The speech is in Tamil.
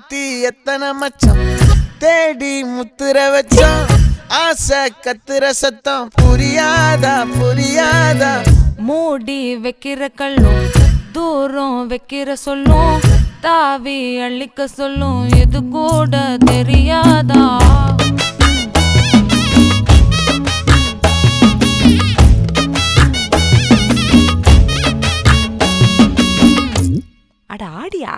ஆத்தி எத்தனை மச்சம் தேடி முத்துற வச்சோம் ஆசை கத்துற சத்தம் புரியாதா புரியாதா மூடி வைக்கிற கல்லும் தூரம் வைக்கிற சொல்லும் தாவி அள்ளிக்க சொல்லும் இது கூட தெரியாதா அட ஆடியா